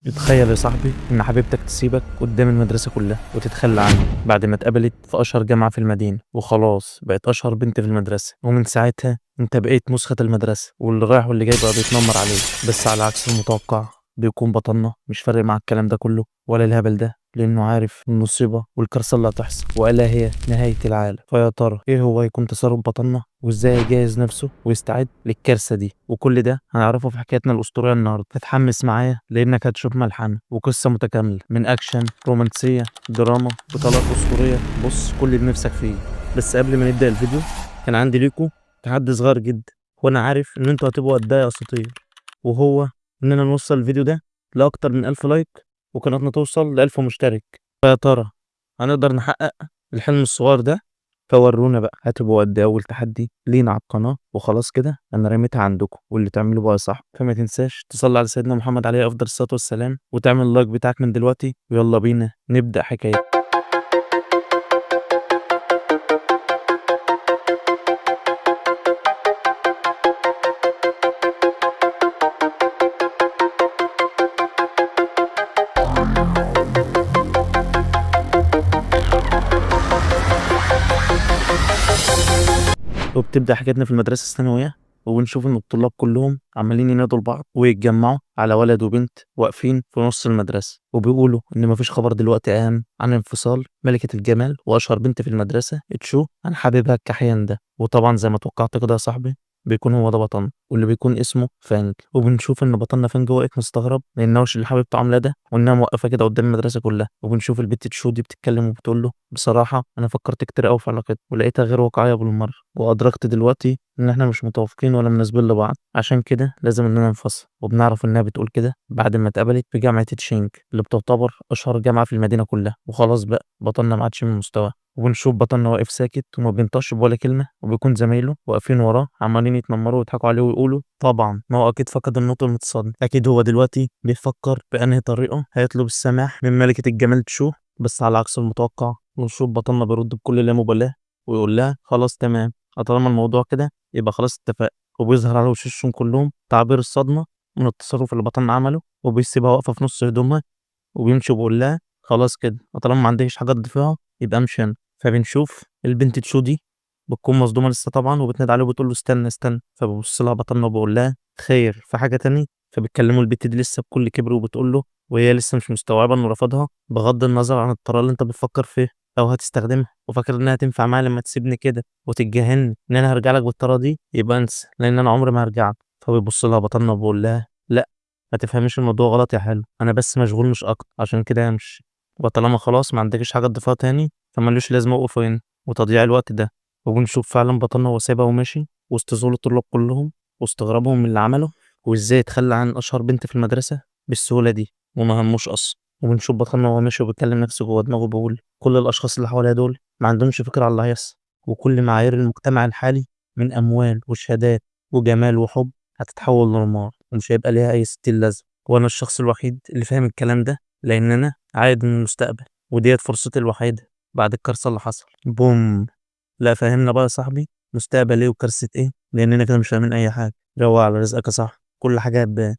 تخيل يا صاحبي إن حبيبتك تسيبك قدام المدرسة كلها وتتخلى عنك بعد ما اتقبلت في أشهر جامعة في المدينة وخلاص بقت أشهر بنت في المدرسة، ومن ساعتها أنت بقيت مسخة المدرسة واللي رايح واللي جاي بقى بيتنمر عليك. بس على عكس المتوقع بيكون بطلنا مش فارق مع الكلام ده كله ولا الهبل ده، لأنه عارف المصيبة والكارثة اللي هتحصل وألا هي نهاية العالم. فيا ترى إيه هو هيكون تصرف بطلنا وإزاي يجهز نفسه ويستعد للكارثة دي؟ وكل ده هنعرفه في حكايتنا الأسطورية النهاردة. فتحمس معايا لأنك هتشوف ملحمة وقصة متكاملة من أكشن، رومانسية، دراما، بطولات أسطورية. بص كل اللي نفسك فيه. بس قبل ما نبدأ الفيديو كان عندي ليكم تحدي صغير جدا، وأنا عارف إن أنتوا هتبقوا قدها يا أساطير، وهو إننا نوصل الفيديو ده لأكتر من 1000 لايك وقناتنا توصل ل1000 مشترك. فيا ترى هنقدر نحقق الحلم الصغير ده؟ فورونا بقى هتبقوا قد اول تحدي لينا على القناه. وخلاص كده انا رميتها عندكم، واللي تعملوا بقى صح. فما تنساش تصلي على سيدنا محمد عليه افضل الصلاه والسلام وتعمل اللايك بتاعك من دلوقتي، ويلا بينا نبدا حكايه. وبتبدا حكايتنا في المدرسه الثانويه، وبنشوف ان الطلاب كلهم عمالين ينادوا لبعض ويتجمعوا على ولد وبنت واقفين في نص المدرسه، وبيقولوا ان مفيش خبر دلوقتي اهم عن انفصال ملكه الجمال واشهر بنت في المدرسه تشو عن حبيبها الكحيان ده. وطبعا زي ما توقعت كده يا صاحبي بيكون هو ده بطلنا، واللي بيكون اسمه فانج. وبنشوف ان بطلنا فانج واقف مستغرب لانه مش اللي حبيبته عامله ده، وانها موقفه كده قدام المدرسه كلها. وبنشوف البت تشو دي بتتكلم وبتقول له بصراحه انا فكرت كتير قوي في علاقتنا ولقيتها غير واقعيه بالمره، وادركت دلوقتي ان احنا مش متوافقين ولا مناسبين لبعض، عشان كده لازم اننا ننفصل. وبنعرف انها بتقول كده بعد ما اتقبلت في جامعه تشينك اللي بتعتبر اشهر جامعه في المدينه كلها. وخلاص بقى بطلنا ما عادش من مستواه، وبنشوف بطلنا واقف ساكت وما بينطش بولا كلمه، وبيكون زمايله واقفين وراه عمالين يتنمروا ويضحكوا عليه ويقولوا طبعا ما هو اكيد فقد النطق المتصدم، اكيد هو دلوقتي بيفكر بانهي طريقه هيطلب السماح من ملكه الجمال تشوف. بس على عكس المتوقع ونشوف بطلنا بيرد بكل لا مبالاه ويقول لها خلاص تمام، طالما الموضوع كده يبقى خلاص اتفق. وبيظهر على وشوشهم كلهم تعبير الصدمه من التصرف اللي بطلنا عمله، وبيسيبها واقفه في نص هدومها وبيمشي وبيقول لها خلاص كده طالما ما عندكش حاجه تضيفها يبقى امشي انا. فبنشوف البنت تشو دي بتكون مصدومه لسه طبعا، وبتنادي عليه وبتقول له استنى استنى. فببص لها بطلنا وبقول لها خير في حاجه تاني؟ فبتكلموا البت دي لسه بكل كبر وبتقول له، وهي لسه مش مستوعبه انه رفضها بغض النظر عن الطريقه اللي انت بتفكر فيه او هتستخدمها، وفاكر انها تنفع معايا لما تسيبني كده وتتجاهلني ان انا هرجع لك بالطريقه دي؟ يبقى انسى، لان انا عمري ما هرجع لك. فبيبص لها بطلنا وبقول لها لا، ما تفهميش الموضوع غلط يا حلو، انا بس مشغول مش اكتر، عشان كده همشي. وطالما خلاص ما عندكش حاجه تضيفها تاني فمالوش لازمه اوقف هنا وتضييع الوقت ده. وبنشوف فعلا بطلنا هو سايبها وماشي وسط ذهول الطلاب كلهم واستغرابهم من اللي عمله، وازاي يتخلى عن اشهر بنت في المدرسه بالسهوله دي وما هموش اصلا. وبنشوف بطلنا وهو ماشي وبيتكلم نفسه جوه دماغه بيقول كل الاشخاص اللي حواليا دول ما عندهمش فكره على اللي هيحصل، وكل معايير المجتمع الحالي من اموال وشهادات وجمال وحب هتتحول لنار ومش هيبقى ليها اي ستين لازمه. وانا الشخص الوحيد اللي فاهم الكلام ده لان انا عايد من المستقبل، وديت فرصتي الوحيده بعد الكارثه اللي حصل. بوم. لا فهمنا بقى يا صاحبي مستقبل ايه وكارثه ايه، لاننا كده مش فاهمين اي حاجه. روق على رزقك يا صاحبي كل حاجه هتبان.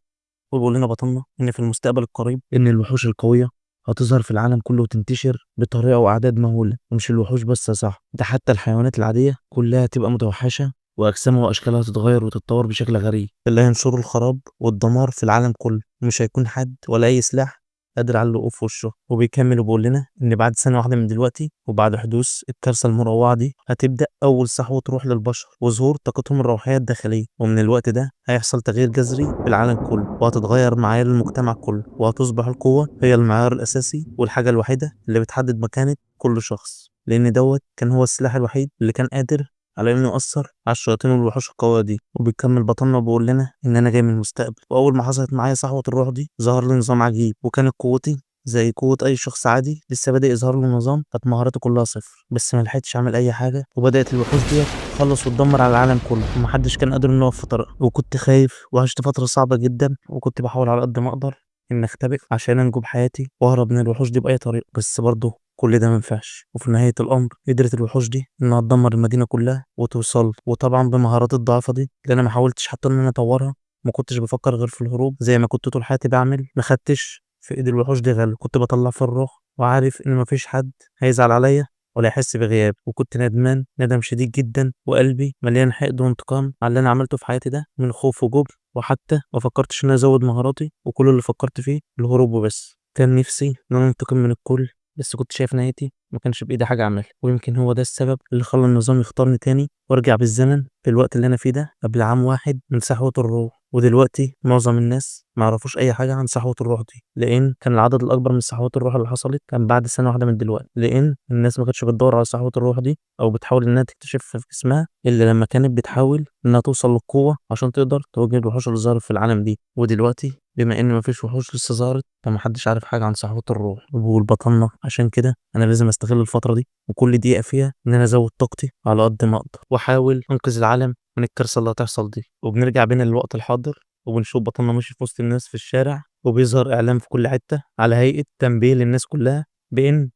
وبيقول لنا بطلنا ان في المستقبل القريب ان الوحوش القويه هتظهر في العالم كله وتنتشر بطريقه واعداد مهوله. ومش الوحوش بس يا صاحبي، ده حتى الحيوانات العاديه كلها هتبقى متوحشه واجسامها واشكالها هتتغير وتتطور بشكل غريب اللي هينشروا الخراب والدمار في العالم كله، ومش هيكون حد ولا اي سلاح قادر على الوقوف في وشه. وبيكمل وبيقول لنا ان بعد سنه واحده من دلوقتي وبعد حدوث الكارثه المروعه دي هتبدا اول صحوه روح للبشر وظهور طاقتهم الروحيه الداخليه، ومن الوقت ده هيحصل تغيير جذري في العالم كله وهتتغير معايير المجتمع كله، وهتصبح القوه هي المعيار الاساسي والحاجه الوحيده اللي بتحدد مكانه كل شخص، لان دوت كان هو السلاح الوحيد اللي كان قادر على انه يأثر على الشياطين والوحوش القوية دي. وبيكمل بطلنا وبيقول لنا ان انا جاي من المستقبل، واول ما حصلت معايا صحوة الروح دي ظهر لي نظام عجيب، وكانت قوتي زي قوة أي شخص عادي لسه بادئ يظهر له نظام. كانت مهاراته كلها صفر، بس ما لحقتش أعمل أي حاجة وبدأت الوحوش ديت تخلص وتدمر على العالم كله ومحدش كان قادر إنه يقف في طريقها. وكنت خايف وعشت فترة صعبة جدا، وكنت بحاول على قد ما أقدر إن أختبئ عشان أنجو بحياتي وأهرب من الوحوش دي بأي طريقة، بس برضه كل ده منفعش. وفي نهاية الأمر قدرت الوحوش دي إنها تدمر المدينة كلها وتوصل، وطبعا بمهارات الضعيفة دي اللي أنا ما حاولتش حتى إن أنا أطورها، ما كنتش بفكر غير في الهروب زي ما كنت طول حياتي بعمل، ما خدتش في ايد الوحوش دي غالي، كنت بطلع في الروح وعارف ان مفيش حد هيزعل عليا ولا يحس بغياب، وكنت ندمان ندم شديد جدا، وقلبي مليان حقد وانتقام على اللي انا عملته في حياتي ده من خوف وجبن. وحتى ما فكرتش ان أنا ازود مهاراتي، وكل اللي فكرت فيه الهروب وبس. كان نفسي ان انا انتقم من الكل، بس كنت شايف نهايتي ما كانش بايدي حاجه اعملها، ويمكن هو ده السبب اللي خلى النظام يختارني تاني وارجع بالزمن في الوقت اللي انا فيه ده قبل عام واحد من سحوة الروح. ودلوقتي معظم الناس ما يعرفوش اي حاجه عن سحوة الروح دي، لان كان العدد الاكبر من سحوات الروح اللي حصلت كان بعد سنه واحده من دلوقتي، لان الناس ما كانتش بتدور على سحوة الروح دي او بتحاول انها تكتشفها في جسمها الا لما كانت بتحاول انها توصل للقوه عشان تقدر تواجه الوحوش اللي ظهرت في العالم دي. ودلوقتي بما ان مفيش وحوش لسه ظهرت، فمحدش عارف حاجه عن سحوة الروح والبطنه. عشان كده انا لازم استغل الفتره دي وكل دقيقه فيها ان انا ازود طاقتي على قد ما اقدر، واحاول انقذ العالم من الكارثه اللي هتحصل دي. وبنرجع بينا للوقت الحاضر، وبنشوف بطلنا ماشي في وسط الناس في الشارع، وبيظهر اعلان في كل حته على هيئه تنبيه للناس كلها بان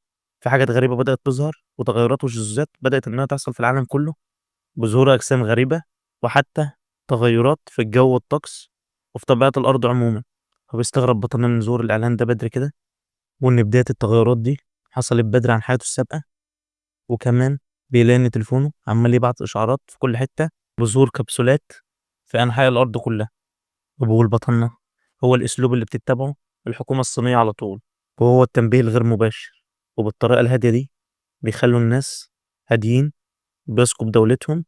في حاجات غريبه بدات تظهر، وتغيرات وشذوذات بدات انها تحصل في العالم كله، بظهور اجسام غريبه، وحتى تغيرات في الجو والطقس وفي طبيعه الارض عموما. فبيستغرب بطلنا من ظهور الاعلان ده بدري كده، وان بدايه التغيرات دي حصلت بدري عن حياته السابقه. وكمان بيلاقي ان تليفونه عمال يبعت اشعارات في كل حته بظهور كبسولات في انحاء الارض كلها. وبقول بطلنا هو الاسلوب اللي بتتبعه الحكومه الصينيه على طول، وهو التنبيه الغير مباشر. وبالطريقه الهاديه دي بيخلوا الناس هاديين، بيثقوا بدولتهم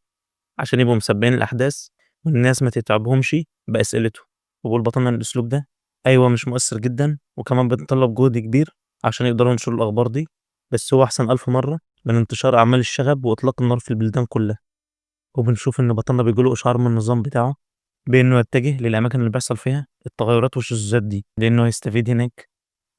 عشان يبقوا مسبقين الاحداث، والناس ما تتعبهمش باسئلتهم. وبقول بطلنا الاسلوب ده ايوه مش مؤثر جدا، وكمان بيتطلب جهد كبير عشان يقدروا ينشروا الاخبار دي، بس هو احسن الف مره من انتشار اعمال الشغب واطلاق النار في البلدان كلها. وبنشوف ان بطلنا بيجيله اشعار من النظام بتاعه بانه يتجه للاماكن اللي بيحصل فيها التغيرات والشذوذات دي، لانه هيستفيد هناك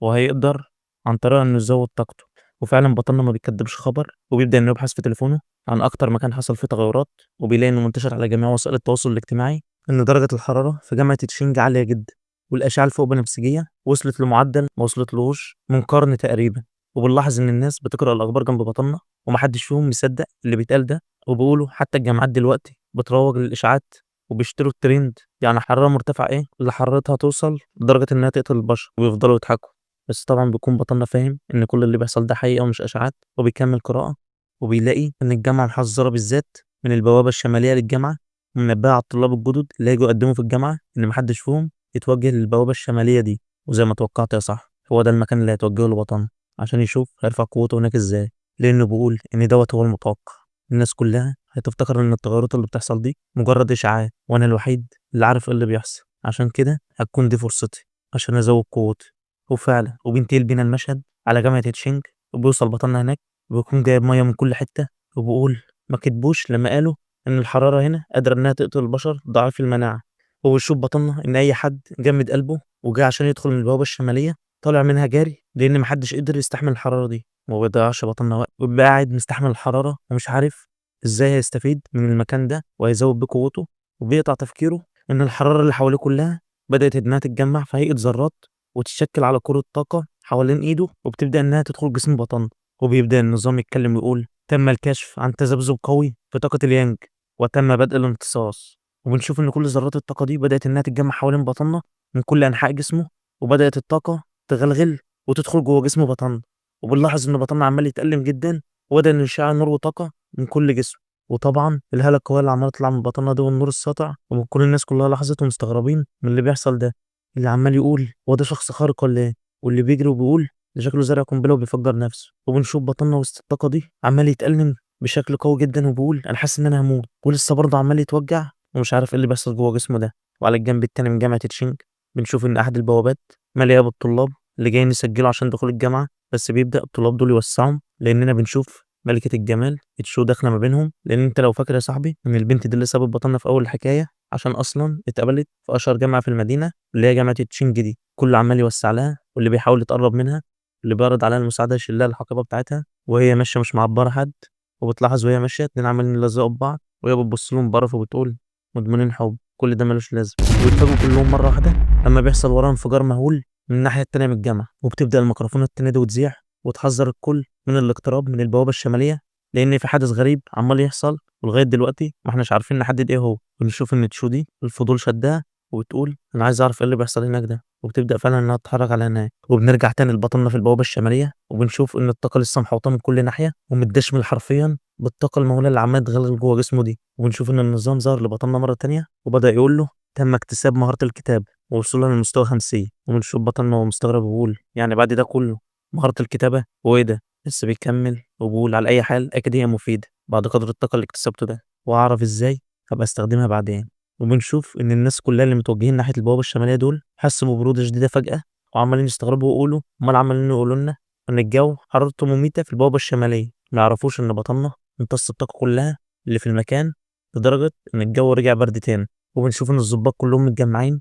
وهيقدر عن طريقه انه يزود طاقته. وفعلا بطلنا ما بيكدبش خبر، وبيبدا انه يبحث في تليفونه عن اكتر مكان حصل فيه تغيرات، وبيلاقي انه منتشر على جميع وسائل التواصل الاجتماعي ان درجه الحراره في جامعه تشينج عاليه جدا، والاشعه الفوق بنفسجيه وصلت لمعدل ما وصلتلهوش من قرن تقريبا. وبنلاحظ ان الناس بتقرا الاخبار جنب بطلنا ومحدش فيهم مصدق اللي بيتقال ده، وبيقولوا حتى الجامعات دلوقتي بتروج للاشاعات وبيشتروا الترند، يعني حراره مرتفعه ايه اللي حرارتها توصل لدرجه انها تقتل البشر، ويفضلوا يضحكوا. بس طبعا بيكون بطلنا فاهم ان كل اللي بيحصل ده حقيقه ومش اشاعات، وبيكمل قراءه، وبيلاقي ان الجامعه محذره بالذات من البوابه الشماليه للجامعه، ومنبهه على الطلاب الجدد اللي هيجوا يقدموا في الجامعه ان محدش فيهم يتوجه للبوابه الشماليه دي. وزي ما توقعت يا صح، هو ده المكان اللي هيتوجه له بطلنا عشان يشوف هيرفع قوته هناك ازاي، لانه بيقول ان دوت هو المتوقع. الناس كلها هتفتكر ان التغيرات اللي بتحصل دي مجرد اشاعات، وانا الوحيد اللي عارف ايه اللي بيحصل، عشان كده هتكون دي فرصتي عشان ازود قوتي. وفعلا وبينتقل بينا المشهد على جامعة تشينج، وبيوصل بطلنا هناك وبيكون جايب مية من كل حتة، وبيقول ما كدبوش لما قالوا إن الحرارة هنا قادرة إنها تقتل البشر ضعيف المناعة. وبيشوف بطلنا إن أي حد جمد قلبه وجاي عشان يدخل من البوابة الشمالية طالع منها جاري، لأن محدش قدر يستحمل الحرارة دي. وما بيضيعش بطلنا وقت، وبيبقى قاعد مستحمل الحرارة ومش عارف إزاي هيستفيد من المكان ده وهيزود بقوته، وبيقطع تفكيره إن الحرارة اللي حواليه كلها بدأت إنها تتجمع في هيئة ذرات وتتشكل على كرة طاقة حوالين إيده، وبتبدأ إنها تدخل جسم بطن. وبيبدأ النظام يتكلم ويقول تم الكشف عن تذبذب قوي في طاقة اليانج، وتم بدء الامتصاص. وبنشوف إن كل ذرات الطاقة دي بدأت إنها تتجمع حوالين بطننا من كل أنحاء جسمه، وبدأت الطاقة تغلغل وتدخل جوه جسم بطننا. وبنلاحظ إن بطننا عمال يتألم جدا، وبدأ إنه يشع نور وطاقة من كل جسم. وطبعا الهالة القوية اللي عمالة تطلع من بطننا دي والنور الساطع، وكل الناس كلها لاحظت ومستغربين من اللي بيحصل ده. اللي عمال يقول هو ده شخص خارق ولا ايه، واللي بيجري وبيقول ده شكله زرع قنبله وبيفجر نفسه. وبنشوف بطلنا وسط الطاقه دي عمال يتألم بشكل قوي جدا، وبيقول انا حاسس ان انا هموت، ولسه برضه عمال يتوجع ومش عارف ايه اللي بيحصل جوه جسمه ده. وعلى الجنب التاني من جامعه تشينج بنشوف ان احد البوابات مليئه بالطلاب اللي جايين يسجلوا عشان دخول الجامعه، بس بيبدأ الطلاب دول يوسعهم، لاننا بنشوف ملكة الجمال تشو داخله ما بينهم. لان انت لو فاكر يا صاحبي ان البنت دي اللي سابت بطلنا في اول الحكايه عشان اصلا اتقبلت في اشهر جامعه في المدينه اللي هي جامعه تشينج دي، كله عمال يوسع لها، واللي بيحاول يتقرب منها، واللي بيعرض عليها المساعده يشيل لها الحقيبه بتاعتها وهي ماشيه مش معبره حد. وبتلاحظ وهي ماشيه اتنين عمالين يلزقوا ببعض، وهي بتبص لهم بقرف وبتقول مدمنين حب، كل ده ملوش لازمه. ويتفاجئوا كلهم مره واحده لما بيحصل وراهم انفجار مهول من الناحيه التانيه من الجامعه، وبتبدا الميكروفونات تنادي وتذيع وتحذر الكل من الاقتراب من البوابه الشماليه، لان في حدث غريب عمال يحصل ولغايه دلوقتي ما احناش عارفين نحدد ايه هو. ونشوف ان تشو دي الفضول شدها وبتقول أنا عايزة أعرف إيه اللي بيحصل هناك ده، وبتبدأ فعلًا إنها تتحرك على هناك، وبنرجع تاني لبطلنا في البوابة الشمالية، وبنشوف إن الطاقة لسه محوطاه من كل ناحية، ومتدشمل حرفيًا بالطاقة المهولة اللي عمالة تغلغل جوه جسمه دي، وبنشوف إن النظام ظهر لبطلنا مرة تانية، وبدأ يقول له تم اكتساب مهارة الكتابة ووصولها للمستوى 50، وبنشوف بطلنا وهو مستغرب وبيقول يعني بعد ده كله مهارة الكتابة وإيه ده؟ لسه بيكمل وبيقول على أي حال أكيد هي مفيدة بعد قدر الطاقة اللي اكتسبته ده، وهاعرف إزاي هابقى أستخدمها بعدين. وبنشوف إن الناس كلها اللي متوجهين ناحية البوابة الشمالية دول حسوا ببرودة شديدة فجأة، وعمالين يستغربوا ويقولوا أمال عمالين يقولوا لنا إن الجو حرارته مميتة في البوابة الشمالية، ما يعرفوش إن بطلنا امتص الطاقة كلها اللي في المكان لدرجة إن الجو رجع برد تاني. وبنشوف إن الضباط كلهم متجمعين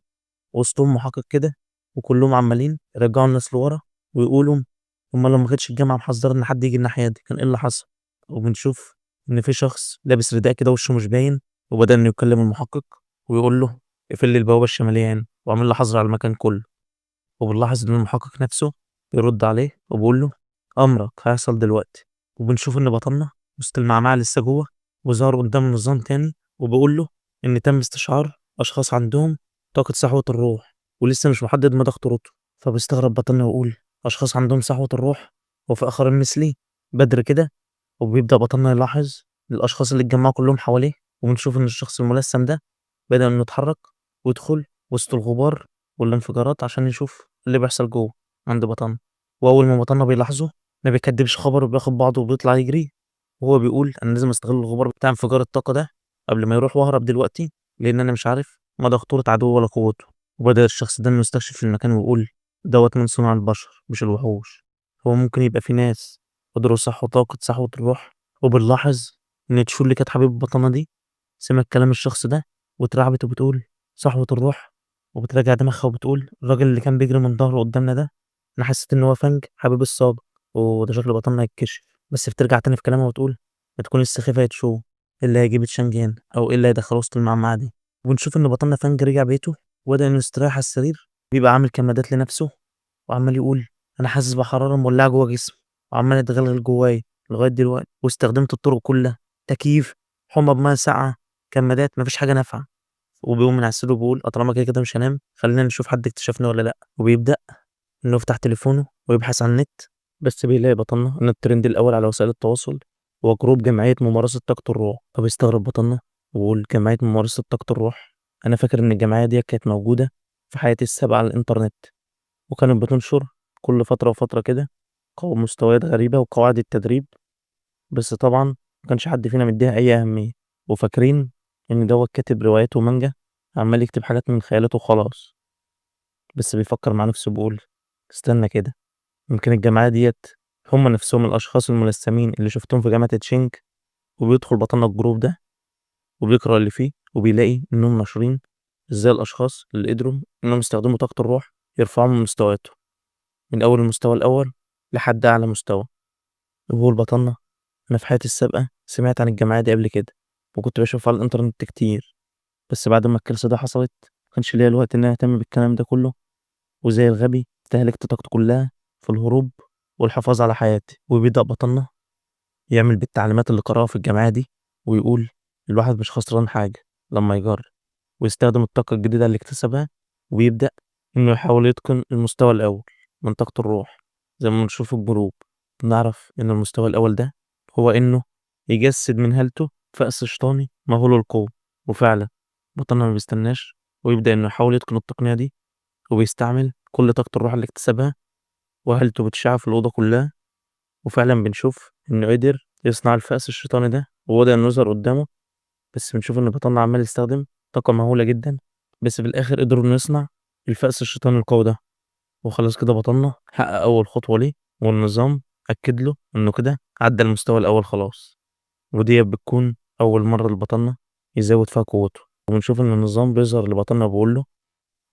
وسطهم محقق كده، وكلهم عمالين يرجعوا الناس لورا ويقولوا أمال لو ما كانتش الجامعة محذرة إن حد يجي الناحية دي كان إيه اللي حصل. وبنشوف إن في شخص لابس رداء كده وشه مش باين، وبدأ إنه يكلم المحقق ويقول له اقفل لي البوابة الشمالية هنا واعمل لي حظر على المكان كله. وبنلاحظ إن المحقق نفسه بيرد عليه وبيقول له أمرك هيحصل دلوقتي. وبنشوف إن بطلنا وسط المعمعة لسه جوه، وظهر قدام النظام تاني وبيقول له إن تم استشعار أشخاص عندهم طاقة سحوة الروح ولسه مش محدد مدى خطورته. فبيستغرب بطلنا ويقول أشخاص عندهم سحوة الروح وفي آخرين مثلي بدر كده. وبيبدأ بطلنا يلاحظ الأشخاص اللي اتجمعوا كلهم حواليه، وبنشوف إن الشخص الملثم ده بدأ إنه يتحرك ويدخل وسط الغبار والانفجارات عشان يشوف اللي بيحصل جوه عند بطلنا. وأول ما بطلنا بيلاحظه ما بيكدبش خبر وبياخد بعضه وبيطلع يجري، وهو بيقول أنا لازم أستغل الغبار بتاع انفجار الطاقة ده قبل ما يروح وأهرب دلوقتي، لأن أنا مش عارف مدى خطورة عدوه ولا قوته. وبدأ الشخص ده إنه يستكشف المكان ويقول دوت من صنع البشر مش الوحوش، هو ممكن يبقى في ناس قدروا يصحوا طاقة سحوة الروح. وبنلاحظ إن تشو اللي كانت حبيبة بطلنا دي سمعت كلام الشخص ده واترعبت وبتقول سحوة الروح، وبتراجع دماغها وبتقول الراجل اللي كان بيجري من ظهره قدامنا ده أنا حسيت إن هو فنج حبيب الصادق، وده شكل بطلنا هيتكشف. بس بترجع تاني في كلامها وتقول ما تكون السخيفة يا تشو، إيه اللي هيجيب تشانج هنا أو إيه اللي هيدخله وسط المعمعة دي. وبنشوف إن بطلنا فنج رجع بيته وبدأ إنه يستريح على السرير، بيبقى عامل كمادات لنفسه وعمال يقول أنا حاسس بحرارة مولعة جوه جسمي وعمالة تغلغل جوايا لغاية دلوقتي، واستخدمت الطرق كلها تكييف، حمى بمية ساقعة، كمادات، مفيش حاجة نافعة. وبيقوم من على السرير وبيقول طالما كده كده مش هانام خلينا نشوف حد اكتشفني ولا لأ. وبيبدأ إنه يفتح تليفونه ويبحث عن النت، بس بيلاقي بطلنا إن الترند الأول على وسائل التواصل هو جروب جمعية ممارسة طاقة الروح. فبيستغرب بطلنا ويقول جمعية ممارسة طاقة الروح؟ أنا فاكر إن الجمعية دي كانت موجودة في حياتي السابقة على الإنترنت، وكانت بتنشر كل فترة وفترة كده مستويات غريبة وقواعد التدريب، بس طبعا ما كانش حد فينا مديها أي أهمية، وفاكرين إن دوت كاتب روايات ومانجا عمال يكتب حاجات من خيالاته وخلاص. بس بيفكر مع نفسه بيقول استنى كده، يمكن الجماعة ديت هم نفسهم الأشخاص الملثمين اللي شفتهم في جامعة تشينج. وبيدخل بطلنا الجروب ده وبيقرأ اللي فيه وبيلاقي إنهم ناشرين إزاي الأشخاص اللي قدروا إنهم يستخدموا طاقة الروح يرفعوا من مستوياتهم من أول المستوى الأول لحد أعلى مستوى. وبيقول بطلنا أنا في حياتي السابقة سمعت عن الجماعة دي قبل كده وكنت بشوفها على الإنترنت كتير، بس بعد ما الكارثة ده حصلت مكانش ليا الوقت إن أنا أهتم بالكلام ده كله، وزي الغبي استهلكت طاقتي كلها في الهروب والحفاظ على حياتي. وبيبدأ بطلنا يعمل بالتعليمات اللي قرأها في الجماعة دي ويقول الواحد مش خسران حاجة لما يجرب ويستخدم الطاقة الجديدة اللي اكتسبها، ويبدأ إنه يحاول يتقن المستوى الأول من طاقة الروح. زي ما بنشوف في الجروب بنعرف إن المستوى الأول ده هو إنه يجسد من هالته فأس شيطاني مهول القوة. وفعلا بطلنا ما بيستناش ويبدأ إنه يحاول يتقن التقنية دي، وبيستعمل كل طاقة الروح اللي اكتسبها وهالته بتشع في الأوضة كلها. وفعلا بنشوف إنه قدر يصنع الفأس الشيطاني ده وبدأ إنه يظهر قدامه، بس بنشوف إن بطلنا عمال يستخدم طاقة مهولة جدا، بس في الآخر قدروا إنه يصنع الفأس الشيطاني القوي ده. وخلاص كده بطلنا حقق أول خطوة ليه، والنظام أكد له إنه كده عدى المستوى الأول خلاص. ودي بتكون أول مرة لبطلنا يزود فيها قوته. وبنشوف إن النظام بيظهر لبطلنا وبيقول له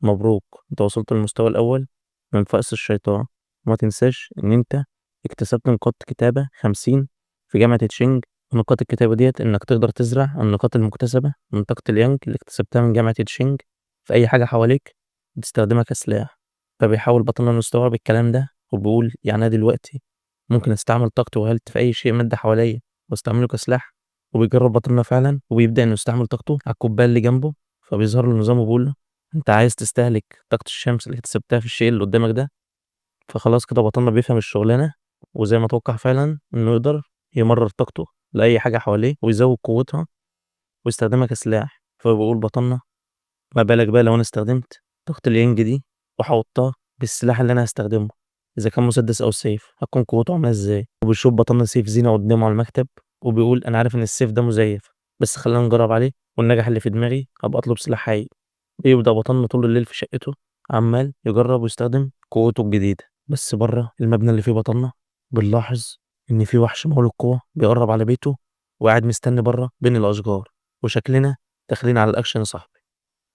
مبروك انت وصلت للمستوى الأول من فأس الشيطان، وما تنساش إن انت اكتسبت نقاط كتابة 50 في جامعة تشينج. ونقاط الكتابة ديت إنك تقدر تزرع النقاط المكتسبة من طاقة اليانج اللي اكتسبتها من جامعة تشينج في أي حاجة حواليك بتستخدمها كسلاح. فبيحاول بطلنا إنه يستوعب الكلام ده وبيقول يعني أنا دلوقتي ممكن أستعمل طاقتي وهلت في أي شيء مادة حواليا واستعمله كسلاح. وبيجرب بطلنا فعلا وبيبدأ إنه يستعمل طاقته على الكوباية اللي جنبه، فبيظهر له النظام وبيقول له أنت عايز تستهلك طاقة الشمس اللي كسبتها في الشيء اللي قدامك ده. فخلاص كده بطلنا بيفهم الشغلانة، وزي ما اتوقع فعلا إنه يقدر يمرر طاقته لأي حاجة حواليه ويزود قوتها ويستخدمها كسلاح. فبيقول بطلنا ما بالك بقى لو أنا استخدمت طاقة اليانج دي وحوطتها بالسلاح اللي أنا هستخدمه، إذا كان مسدس أو سيف هتكون قوته عاملة إزاي. وبيشوف بطلنا سيف زينة قدامه على المكتب، وبيقول أنا عارف إن السيف ده مزيف، بس خلينا نجرب عليه، والنجح اللي في دماغي هبقى أطلب سلاح حقيقي. بيبدأ بطلنا طول الليل في شقته عمال يجرب ويستخدم قوته الجديدة. بس بره المبنى اللي فيه بطلنا بنلاحظ إن في وحش مهول القوة بيقرب على بيته وقاعد مستني بره بين الأشجار، وشكلنا داخلين على الأكشن يا صاحبي.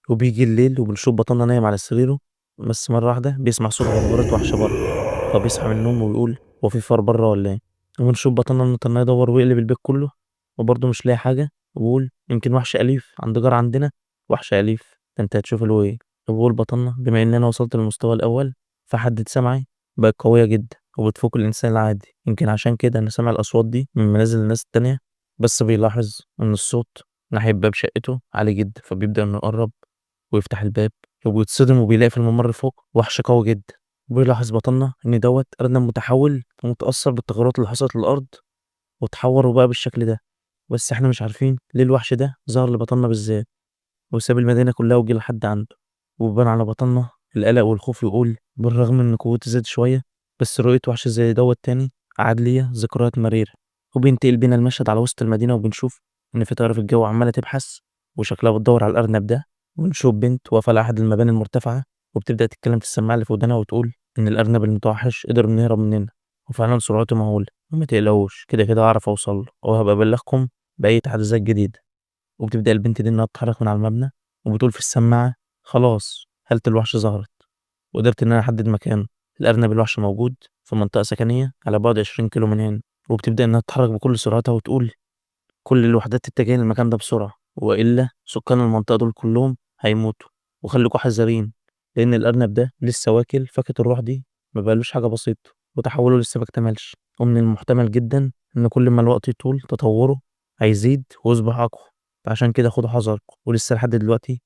وبيجي الليل وبنشوف بطلنا نايم على سريره، بس مرة واحدة بيسمع صوت غرغرة وحش بره، فبيصحى من النوم وبيقول هو في فار بره ولا ايه. وبنشوف بطلنا نطلع يدور ويقلب البيت كله وبرضه مش لاقي حاجة، وبيقول يمكن وحش أليف عند جار عندنا. وحش أليف ده انت هتشوف له ايه. وبقول بطلنا بما ان انا وصلت للمستوى الأول فحدة سمعي بقت قوية جدا وبتفوق الإنسان العادي، يمكن عشان كده أنا سامع الأصوات دي من منازل الناس التانية. بس بيلاحظ إن الصوت ناحية باب شقته عالي جدا، فبيبدأ إنه يقرب ويفتح الباب وبيتصدم وبيلاقي في الممر فوق وحش قوي جدا. وبيلاحظ بطلنا إن دوت أرنب متحول ومتأثر بالتغيرات اللي حصلت للأرض وتحور بقى بالشكل ده. بس احنا مش عارفين ليه الوحش ده ظهر لبطلنا بالذات وساب المدينة كلها وجه لحد عنده. وبان على بطلنا القلق والخوف، يقول بالرغم إن قوتي زادت شوية بس رؤية وحش زي دوت تاني قعد ليا ذكريات مريرة. وبينتقل بينا المشهد على وسط المدينة وبنشوف إن في طائرة في الجو عمالة تبحث وشكلها بتدور على الأرنب ده. ونشوف بنت واقفة على أحد المباني المرتفعة وبتبدأ تتكلم في السماعة اللي في ودانها وتقول إن الأرنب المتوحش قدر إنه يهرب مننا وفعلا سرعته مهولة، وما تقلقوش كده كده هعرف أوصل له وهبقى أبلغكم بأي تحديثات جديدة. وبتبدأ البنت دي إنها تتحرك من على المبنى وبتقول في السماعة خلاص هالة الوحش ظهرت وقدرت إن أنا أحدد مكانه. الأرنب الوحش موجود في منطقة سكنية على بعد 20 كيلو من هنا. وبتبدأ إنها تتحرك بكل سرعتها وتقول كل الوحدات تتجه للمكان ده بسرعة وإلا سكان المنطقة دول كلهم هيموتوا، وخليكوا حذرين لأن الأرنب ده لسه واكل فاكهة الروح دي ما بقالوش حاجة بسيطة وتحوله لسه ما اكتملش، ومن المحتمل جدا إن كل ما الوقت يطول تطوره هيزيد ويصبح أقوى. فعشان كده خدوا حذركم، ولسه لحد دلوقتي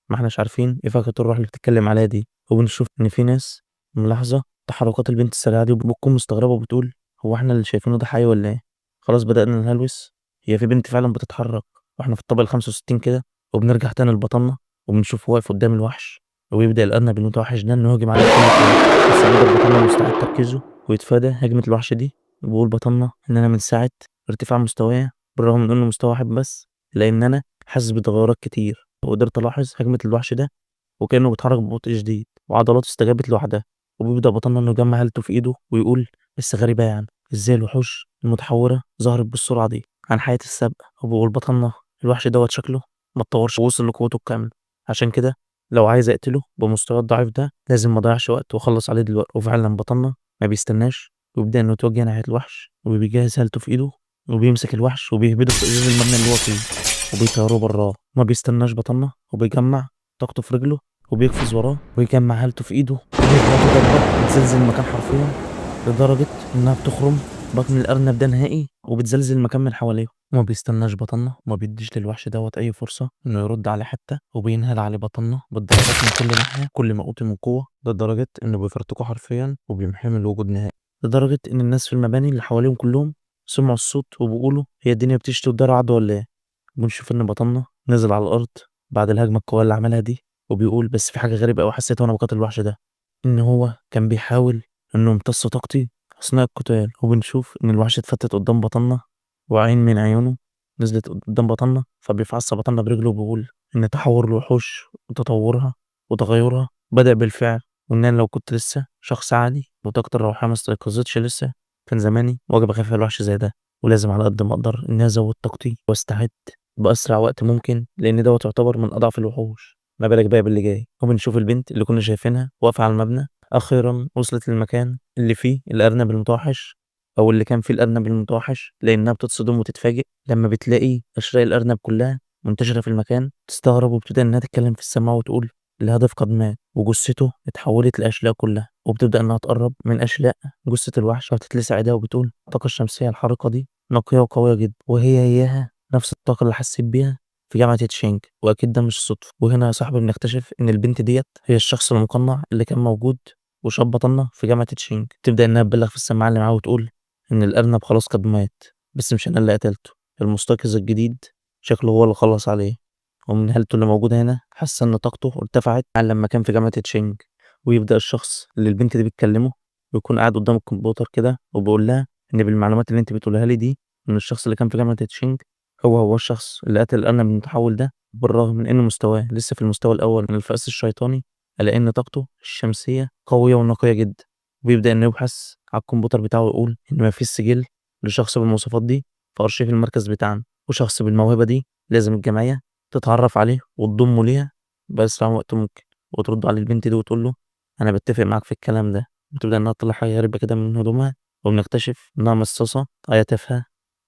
ما احناش عارفين ايه فاكهة الروح اللي بتتكلم عليها دي. وبنشوف ان في ناس ملاحظة تحركات البنت السريعة دي وبتكون مستغربة وبتقول هو احنا اللي شايفينه ده حقيقي ولا ايه. خلاص بدأنا نهلوس، هي في بنت فعلا بتتحرك واحنا في الطابق ال65 كده. وبنرجع تاني لبطلنا وبنشوفه واقف قدام الوحش ويبدأ الأرنب المتوحش ده إنه يهجم عليه بكل قوة، بس بيقدر بطلنا مستعد تركيزه ويتفادى هجمة الوحش دي. وبيقول بطلنا إن أنا من ساعة ارتفاع مستواي بالرغم من إنه مستوى واحد بس لأن أنا حاسس بتغيرات كتير وقدرت ألاحظ هجمة الوحش ده وكأنه بيتحرك ببطء شديد وعضلاته استجابت لوحدها. وبيبدأ بطلنا إنه يجمع هالته في إيده ويقول بس غريبة يعني إزاي الوحوش المتحورة ظهرت بالسرعة دي عن حياة السابقة. وبيقول بطلنا الوحش دوت شكله ما اتطورش ووصل لقوته الكاملة، عشان كده لو عايز أقتله بمستوى الضعيف ده لازم ما أضيعش وقت وأخلص عليه دلوقتي. وفعلا بطلنا ما بيستناش ويبدأ إنه يتوجه ناحية الوحش وبيجهز هالته في إيده وبيمسك الوحش وبيهبده في إزاز المبنى اللي هو فيه وبيطيروه براه. ما بيستناش بطلنا وبيجمع طاقته في رجله وبيقفز وراه ويجمع هالته في ايده ويضربه ضربة بتزلزل المكان حرفيا لدرجة انها بتخرم بطن الارنب ده نهائي وبتزلزل المكان من حواليه. وما بيستناش بطلنا وما بيديش للوحش دوت اي فرصة انه يرد عليه حتى، وبينهال عليه بطلنا بالضربات من كل ناحية كل ما اوتي من قوة لدرجة انه بيفرتكه حرفيا وبيمحيه من الوجود نهائي، لدرجة ان الناس في المباني اللي حواليهم كلهم سمعوا الصوت وبيقولوا هي الدنيا بتشتي والدار عدو ولا ايه. بنشوف ان بطلنا نزل على الارض بعد الهجمة القوية اللي عملها دي وبيقول بس في حاجة غريبة أوي حسيتها وأنا بقاتل الوحش ده، إن هو كان بيحاول إنه يمتص طاقتي أثناء القتال. وبنشوف إن الوحش اتفتت قدام بطننا وعين من عيونه نزلت قدام بطننا، فبيفعص بطننا برجله وبيقول إن تحور الوحوش وتطورها وتغيرها بدأ بالفعل، وإن أنا لو كنت لسه شخص عادي وطاقتي الروحية ما استيقظتش لسه كان زماني واجب أخاف على الوحش زي ده، ولازم على قد ما أقدر إني أزود طاقتي واستعد بأسرع وقت ممكن لأن دوت يعتبر من أضعف الوحوش. ما بالك بقى باللي جاي. وبنشوف البنت اللي كنا شايفينها واقفة على المبنى أخيرا وصلت للمكان اللي فيه الأرنب المتوحش أو اللي كان فيه الأرنب المتوحش، لأنها بتتصدم وتتفاجئ لما بتلاقي أشلاء الأرنب كلها منتشرة في المكان. تستغرب وبتبدأ إنها تتكلم في السماء وتقول الهدف قد مات وجثته اتحولت لأشلاء كلها. وبتبدأ إنها تقرب من أشلاء جثة الوحش وتتلسع إيديها وبتقول الطاقة الشمسية الحارقة دي نقية وقوية جدا وهي إياها نفس الطاقة اللي حسيت بيها في جامعة تشينج، وأكيد ده مش صدفة. وهنا يا صاحبي بنكتشف إن البنت ديّة هي الشخص المُقنّع اللي كان موجود وشاف بطنّة في جامعة تشينج. تبدأ إنها تبلّغ في السماعة اللي معاها وتقول إن الأرنب خلاص قد مات، بس مش أنا اللي قتلته، المستيقظ الجديد شكله هو اللي خلّص عليه. ومن هالته اللي موجودة هنا حاسة إن طاقته ارتفعت عن لمّا كان في جامعة تشينج. ويبدأ الشخص اللي البنت دي بتكلمه ويكون قاعد قدّام الكمبيوتر كده وبيقول لها إن بالمعلومات اللي أنتِ بتقوليها لي دي، إن الشخص اللي كان في جامعة تشينج هو الشخص اللي قتل الأرنب المتحول ده، بالرغم من إن مستواه لسه في المستوى الأول من الفأس الشيطاني، إلا إن طاقته الشمسية قوية ونقية جدًا. وبيبدأ إنه يبحث على الكمبيوتر بتاعه ويقول إن ما فيش سجل لشخص بالمواصفات دي في أرشيف المركز بتاعنا، وشخص بالموهبة دي لازم الجمعية تتعرف عليه وتضمه ليها بأسرع وقت ممكن. وترد على البنت دي وتقول له أنا باتفق معاك في الكلام ده. وتبدأ إنها تطلع حاجة غريبة كده من هدومها، وبنكتشف إنها مصاصة آية تافهة.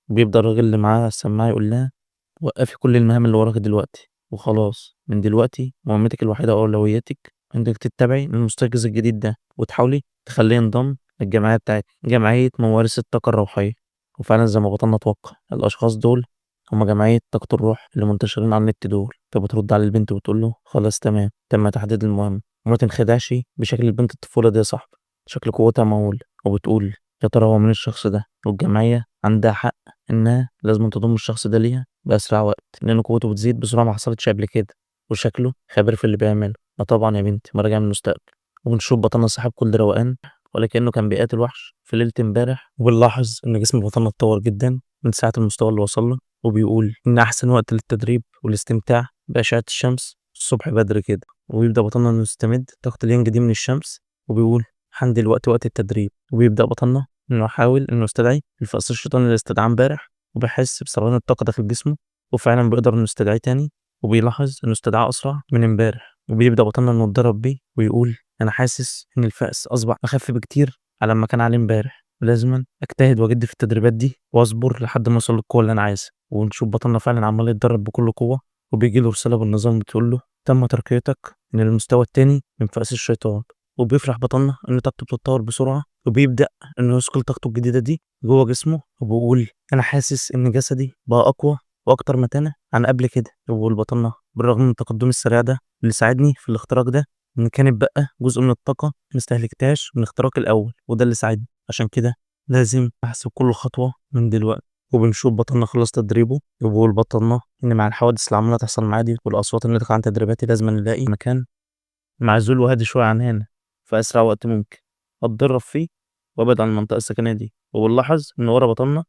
بيبدأ الراجل اللي معاه السماعة يقول لها وقّفي كل المهام اللي وراكِ دلوقتي، وخلاص من دلوقتي مهمتِك الوحيدة وأولوياتِك إنِّك تتّبعي المستيقظ الجديد ده، وتحاولي تخلّيه ينضم للجمعية بتاعتنا، جمعية موارثي الطاقة الروحية. وفعلًا زي ما بطلنا اتوقع، الأشخاص دول هم جمعية طاقة الروح اللي منتشرين على النت دول. فبترد على البنت وتقول له خلاص تمام، تم تحديد المهمة. وما تنخدعش بشكل البنت الطفولة دي يا صاحبي، شكل قوتها مهول. وبتقول يا ترى هو مين الشخص ده؟ والجمعية عندها حق إنها لازمًا تضم الشخص ده ليها بأسرع وقت، لأن قوته بتزيد بسرعة ما حصلتش قبل كده، وشكله خبير في اللي بيعمله. طبعًا يا بنتي ما راجع من المستقبل. وبنشوف بطلنا صاحب كل روقان ولكنه كان بيقاتل وحش في ليلة امبارح. وبنلاحظ إن جسم بطلنا اتطور جدًا من ساعة المستوى اللي وصل له. وبيقول إن أحسن وقت للتدريب والاستمتاع بأشعة الشمس الصبح بدري كده. ويبدأ بطلنا إنه يستمد طاقة اليانج دي من الشمس وبيقول حان دلوقتي وقت التدريب. وبيبدأ بطلنا إنه يحاول إنه يستدعي الفأس الشيطاني اللي استدعاه امبارح، وبيحس بثريان الطاقة داخل جسمه، وفعلًا بيقدر إنه يستدعيه تاني. وبيلاحظ إنه استدعاه أسرع من امبارح. وبيبدأ بطلنا إنه يتدرب بيه ويقول أنا حاسس إن الفأس أصبح أخف بكتير على أمّا كان عليه امبارح، ولازمًا أجتهد وأجِد في التدريبات دي وأصبر لحد ما أوصل للقوة اللي أنا عايزها. ونشوف بطلنا فعلًا عمّال يتدرب بكل قوة، وبييجي له رسالة بالنظام بتقول له تم ترقيتك إلى المستوى التاني من فأس الشيطان. وبيفرح بطلنا إن طاقته بتتطور بسرعة، وبيبدأ إنه يثقل طاقته الجديدة دي جوّه جسمه. وبيقول أنا حاسس إن جسدي بقى أقوى وأكتر متانة عن قبل كده. وبيقول بطلنا بالرغم من التقدم السريع ده اللي ساعدني في الاختراق ده، إن كان اتبقى جزء من الطاقة ما استهلكتهاش من الاختراق الأول، وده اللي ساعدني. عشان كده لازم أحسب كل خطوة من دلوقتي. وبنشوف بطلنا خلص تدريبه. وبيقول بطلنا إن مع الحوادث اللي عمالة تحصل معاه دي والأصوات اللي ناتجة عن تدريباتي لازمًا نلاقي مكان معزول وهادي شوية عن هنا في أسرع وقت ممكن أتدرب فيه وأبعد عن المنطقة السكنية دي. وبنلاحظ إن ورا بطلنا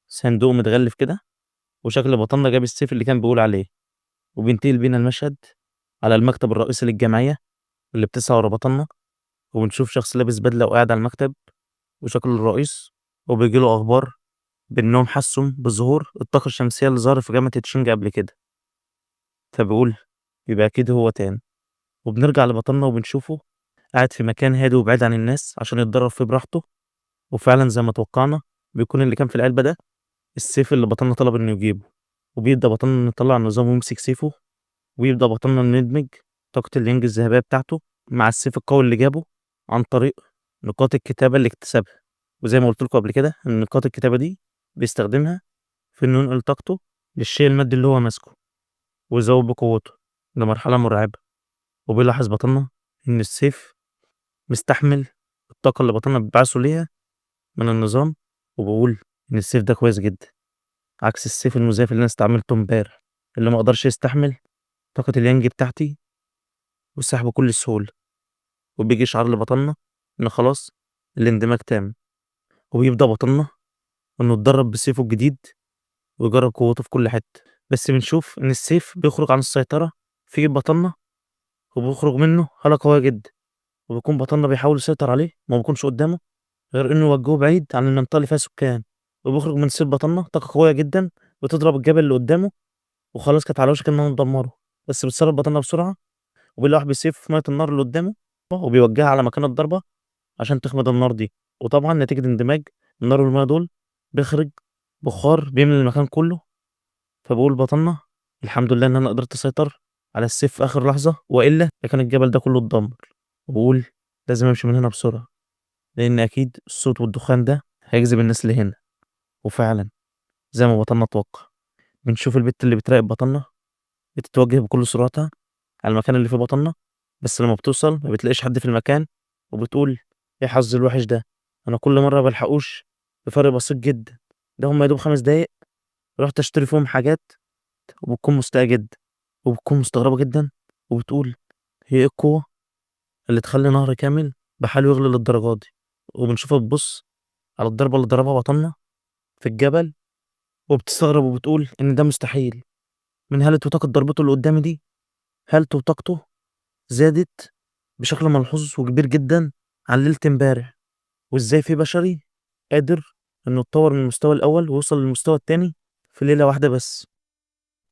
صندوق متغلف كده، وشكل بطلنا جاب السيف اللي كان بيقول عليه. وبينتقل بينا المشهد على المكتب الرئيسي للجمعية اللي بتسعى ورا بطلنا. وبنشوف شخص لابس بدلة وقاعد على المكتب وشكله الرئيس، وبيجي له أخبار بإنهم حسوا بظهور الطاقة الشمسية اللي ظهرت في جامعة تشينج قبل كده. فبيقول يبقى أكيد هو تاني. وبنرجع لبطلنا وبنشوفه قاعد في مكان هادي وبعيد عن الناس عشان يتدرب فيه براحته. وفعلا زي ما توقعنا بيكون اللي كان في العلبة ده السيف اللي بطلنا طلب إنه يجيبه. وبيبدأ بطلنا يطلع النظام ويمسك سيفه، ويبدأ بطلنا إنه يدمج طاقة اليانج الذهبية بتاعته مع السيف القوي اللي جابه عن طريق نقاط الكتابة اللي اكتسبها. وزي ما قلت لكم قبل كده إن نقاط الكتابة دي بيستخدمها في إنه ينقل طاقته للشيء المادي اللي هو ماسكه ويزود بقوته لمرحلة مرعبة. وبيلاحظ بطلنا إن السيف مستحمل الطاقة اللي بطلنا بيبعثه ليها من النظام. وبيقول إن السيف ده كويس جدا عكس السيف المزيف اللي أنا استعملته امبارح، اللي ما قدرش يستحمل طاقة اليانج بتاعتي والسحب بكل سهولة. وبيجي يشعر لبطلنا إن خلاص الاندماج تام. وبيبدأ بطلنا إنه يتدرب بسيفه الجديد ويجرب قوته في كل حتة. بس بنشوف إن السيف بيخرج عن السيطرة في إيد بطلنا، وبيخرج منه حالة قوية جدا. وبيكون بطلنا بيحاول يسيطر عليه ما بيكونش قدامه غير إنه يوجهه بعيد عن المنطقة اللي فيها سكان. وبيخرج من سيف بطلنا طاقة قوية جدا بتضرب الجبل اللي قدامه، وخلاص كانت على وشك إنها تدمره. بس بتصرف بطلنا بسرعة وبيلوح بالسيف في مية النار اللي قدامه وبيوجهها على مكان الضربة عشان تخمد النار دي. وطبعا نتيجة اندماج النار والمية دول بيخرج بخار بيملى المكان كله. فبقول بطلنا الحمد لله إن أنا قدرت أسيطر على السيف في آخر لحظة، وإلا لكان الجبل ده كله اتدمر. وبقول لازم أمشي من هنا بسرعة لأن أكيد الصوت والدخان ده هيجذب الناس اللي هنا. وفعلا زي ما بطلنا اتوقع بنشوف البت اللي بتراقب بطلنا بتتوجه بكل سرعتها على المكان اللي فيه بطننا، بس لما بتوصل ما بتلاقيش حد في المكان، وبتقول ايه حظي الوحش ده، انا كل مره بلحقوش بفرق بسيط جدا، ده هم يا دوب 5 دقايق رحت اشتري فيهم حاجات. وبتكون مستاءة جدا، وبتكون مستغربة جدا، وبتقول هي ايه القوة اللي تخلي نهر كامل بحاله يغلي للدرجة دي. وبنشوفها بتبص على الضربة اللي ضربها بطننا في الجبل، وبتستغرب وبتقول إن ده مستحيل من هالة وطاقة ضربته اللي قدامي دي. هالته وطاقته زادت بشكل ملحوظ وكبير جدا عن ليلة امبارح، وازاي في بشري قادر انه يتطور من المستوى الأول ويوصل للمستوى التاني في ليلة واحدة بس.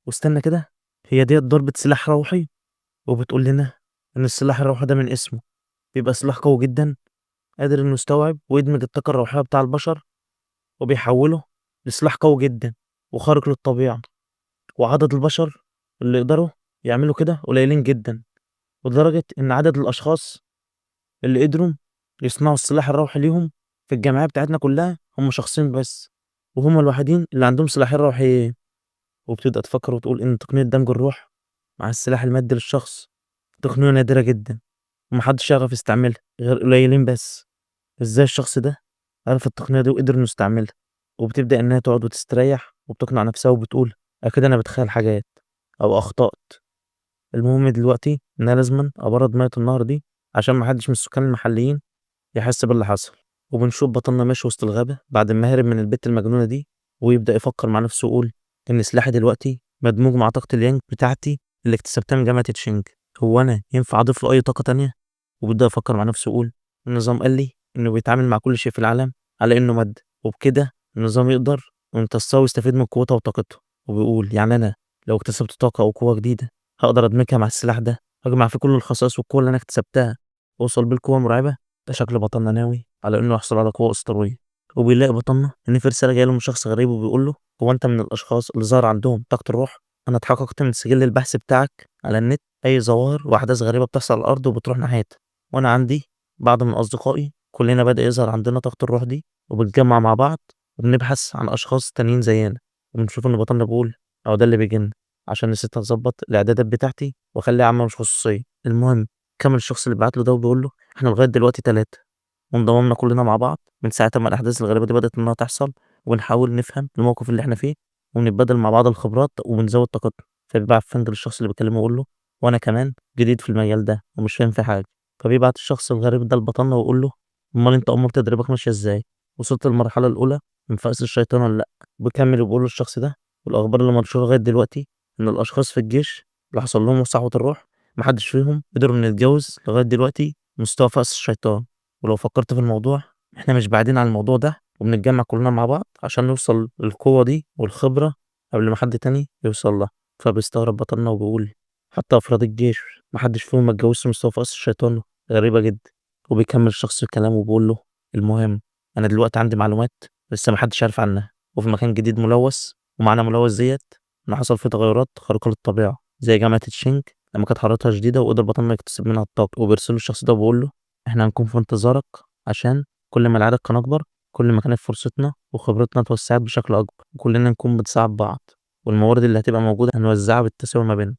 واستنى كده، هي ديت ضربة سلاح روحي، وبتقول لنا إن السلاح الروحي ده من اسمه بيبقى سلاح قوي جدا، قادر إنه يستوعب ويدمج الطاقة الروحية بتاع البشر وبيحوله لسلاح قوي جدا وخارق للطبيعة. وعدد البشر اللي يقدروا يعملوا كده قليلين جدا، لدرجة إن عدد الأشخاص اللي قدروا يصنعوا السلاح الروحي ليهم في الجمعية بتاعتنا كلها هم شخصين بس، وهم الوحيدين اللي عندهم سلاحين روحيين. وبتبدأ تفكر وتقول إن تقنية دمج الروح مع السلاح المادي للشخص تقنية نادرة جدا، ومحدش يعرف يستعملها غير قليلين بس. ازاي الشخص ده عرف التقنية دي وقدر انه يستعملها؟ وبتبدأ انها تقعد وتستريح وبتقنع نفسها وبتقول اكيد انا بتخيل حاجات او اخطأت. المهم دلوقتي ان انا لازما ابرد مية النهر دي عشان محدش من السكان المحليين يحس باللي حصل. وبنشوف بطلنا ماشي وسط الغابة بعد ما هرب من البت المجنونة دي، ويبدأ يفكر مع نفسه ويقول ان سلاحي دلوقتي مدموج مع طاقة اليانج بتاعتي اللي اكتسبتها من جامعة تشينج. هو انا ينفع اضيف له اي طاقة تانية؟ وبيبدأ يفكر مع نفسه ويقول النظام قال لي إنه بيتعامل مع كل شيء في العالم على إنه مادة، وبكده النظام يقدر يمتصها ويستفيد من قوتها وطاقتها. وبيقول يعني أنا لو اكتسبت طاقة أو قوة جديدة هقدر أدمجها مع السلاح ده، أجمع فيه كل الخصائص والقوة اللي أنا اكتسبتها وأوصل بيه لقوة مرعبة. ده شكل بطلنا ناوي على إنه يحصل على قوة أسطورية. وبيلاقي بطلنا إن في رسالة جاية له من شخص غريب وبيقول له هو أنت من الأشخاص اللي ظهر عندهم طاقة الروح؟ أنا اتحققت من سجل البحث بتاعك على النت، أي ظواهر وأحداث غريبة بتحصل على الأرض وبتروح ناحيتها، وأنا عندي بعض من أصدقائي كلنا بدأ يظهر عندنا طاقة الروح دي، وبنتجمع مع بعض وبنبحث عن أشخاص تانيين زينا. وبنشوف إن بطلنا بيقول أهو ده اللي بيجيلنا عشان نسيت أظبط الإعدادات بتاعتي وأخليها عامة مش خصوصية. المهم كمل الشخص اللي بعت له ده وبيقول له إحنا لغاية دلوقتي 3 وانضممنا كلنا مع بعض من ساعة ما الأحداث الغريبة دي بدأت إنها تحصل، وبنحاول نفهم الموقف اللي إحنا فيه ونتبادل مع بعض الخبرات وبنزود طاقتنا. فبيبعت فريند للشخص اللي بيكلمه ويقول له وأنا كمان جديد في المجال ده ومش فاهم فيه حاجة. فبيبعت الشخص الغريب ده لبطلنا ويقول له أمال أنت أمور تدريبك ماشية إزاي؟ وصلت للمرحلة الأولى من فأس الشيطان ولا لأ؟ بيكمل وبيقول له الشخص ده والأخبار اللي منشورة لغاية دلوقتي إن الأشخاص في الجيش اللي حصل لهم صحوة الروح محدش فيهم قدروا إنه يتجاوز لغاية دلوقتي مستوى فأس الشيطان. ولو فكرت في الموضوع إحنا مش بعيدين عن الموضوع ده، وبنتجمع كلنا مع بعض عشان نوصل للقوة دي والخبرة قبل ما حد تاني يوصل لها. فبيستغرب بطلنا وبيقول حتى أفراد الجيش محدش فيهم ما اتجاوزش مستوى فأس الشيطان، غريبة جدا. وبيكمل الشخص الكلام وبيقول له المهم أنا دلوقتي عندي معلومات لسه محدش عارف عنها، وفي مكان جديد ملوث، ومعنى ملوث ديت إن حصل فيه تغيرات خارقة للطبيعة زي جامعة تشينج لما كانت حرارتها شديدة وقدر بطلنا يكتسب منها الطاقة. وبيرسله الشخص ده وبيقول له إحنا هنكون في انتظارك عشان كل ما العدد كان أكبر كل ما كانت فرصتنا وخبرتنا اتوسعت بشكل أكبر، وكلنا نكون بنساعد بعض، والموارد اللي هتبقى موجودة هنوزعها بالتساوي ما بيننا.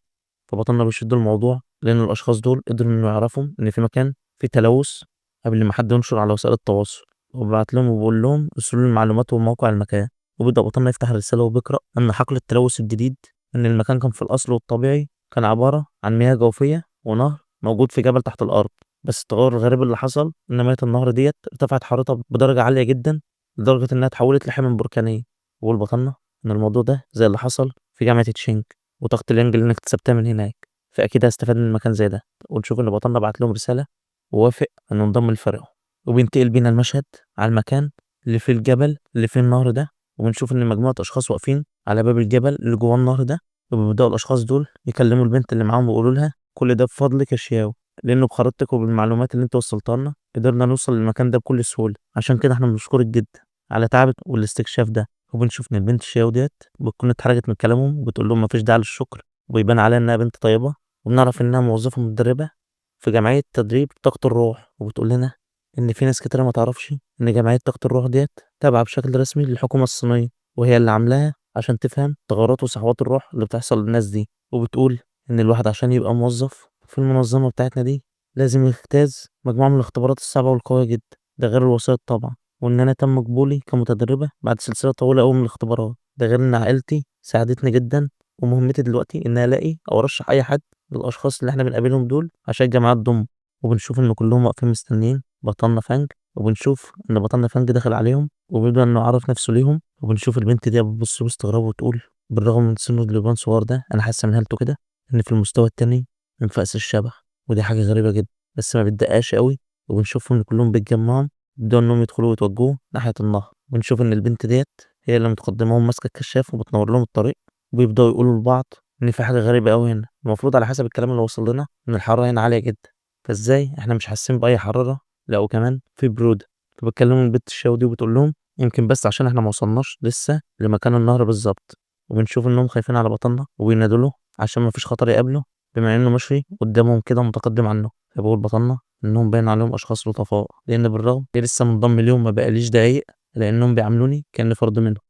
فبطلنا بيشد الموضوع لأن الأشخاص دول قدروا إنه يعرفوا إن في مكان فيه تلوث قبل ما حد ينشر على وسائل التواصل، وببعت لهم وبقول لهم ارسلوا لي المعلومات وموقع المكان. وبيبدأ بطلنا يفتح الرسالة وبيقرأ أن حقل التلوث الجديد إن المكان كان في الأصل والطبيعي كان عبارة عن مياه جوفية ونهر موجود في جبل تحت الأرض، بس التغير الغريب اللي حصل إن مياه النهر ديت ارتفعت حرارتها بدرجة عالية جدا لدرجة إنها اتحولت لحمم بركانية. وبقول بطلنا إن الموضوع ده زي اللي حصل في جامعة تشينج وطاقة اليانج اللي أنا اكتسبتها من هناك، فأكيد هستفاد من مكان زي ده. ونشوف إن بطلنا بعت لهم رسالة ووافق إنه ينضم لفريقهم. وبينتقل بينا المشهد على المكان اللي فيه الجبل اللي فيه النهر ده، وبنشوف إن مجموعة أشخاص واقفين على باب الجبل اللي جوه النهر ده، وبيبدأوا الأشخاص دول يكلموا البنت اللي معاهم ويقولوا لها كل ده بفضلك يا شياو، لأنه بخريطتك وبالمعلومات اللي أنت وصلتها لنا قدرنا نوصل للمكان ده بكل سهولة، عشان كده إحنا بنشكرك جدا على تعبك والاستكشاف ده. وبنشوف إن البنت شياو ديت بتكون اتحرجت من كلامهم وبتقول لهم مفيش داعي للشكر، وبيبان عليها إنها بنت طيبة، وبنعرف إنها موظفة متدربة في جمعية تدريب طاقة الروح. وبتقول لنا إن في ناس كتيرة ما تعرفش إن جمعية طاقة الروح ديت تابعة بشكل رسمي للحكومة الصينية، وهي اللي عاملاها عشان تفهم ثغرات وسحوات الروح اللي بتحصل للناس دي، وبتقول إن الواحد عشان يبقى موظف في المنظمة بتاعتنا دي لازم يجتاز مجموعة من الاختبارات الصعبة والقوية جدا، ده غير الوسائط طبعا. وإن أنا تم قبولي كمتدربة بعد سلسلة طويلة أوي من الاختبارات، ده غير إن عائلتي ساعدتني جدا. ومهمتي دلوقتي إن ألاقي أو أرشح أي حد للأشخاص اللي إحنا بنقابلهم دول عشان الجامعات ضم. وبنشوف إن كلهم واقفين مستنيين بطلنا فانج، وبنشوف إن بطلنا فانج داخل عليهم وبيبدأ إنه يعرف نفسه ليهم. وبنشوف البنت دي بتبص باستغراب وتقول بالرغم من سنه اللي بيبان صغير ده أنا حاسة من هالته كده إن في المستوى التاني من فأس الشبح. ودي حاجة غريبة جدا بس ما بتدقاش قوي. وبنشوفهم إن كلهم بيتجمعوا يبدأوا إنهم يدخلوا ويتوجهوا ناحية النهر. ونشوف إن البنت ديت هي اللي متقدماهم ماسكة الكشاف وبتنور لهم الطريق، وبيبدأوا يقولوا لبعض إن في حاجة غريبة أوي هنا. المفروض على حسب الكلام اللي وصل لنا إن الحرارة هنا عالية جدا، فإزاي إحنا مش حاسين بأي حرارة؟ لا وكمان في برودة. فبتكلموا البنت الشاوي دي وبتقول لهم يمكن بس عشان إحنا موصلناش لسه لمكان النهر بالظبط. وبنشوف إنهم خايفين على بطلنا وبينادوا له عشان مفيش خطر يقابله بما إنه ماشي قدامهم كده متقدم عنه. فبقول بطلنا إنهم باين عليهم أشخاص لطفاء، لأن بالرغم إني لسه منضم ليهم ما بقاليش دقايق لأنهم بيعاملوني كأني فرد منهم.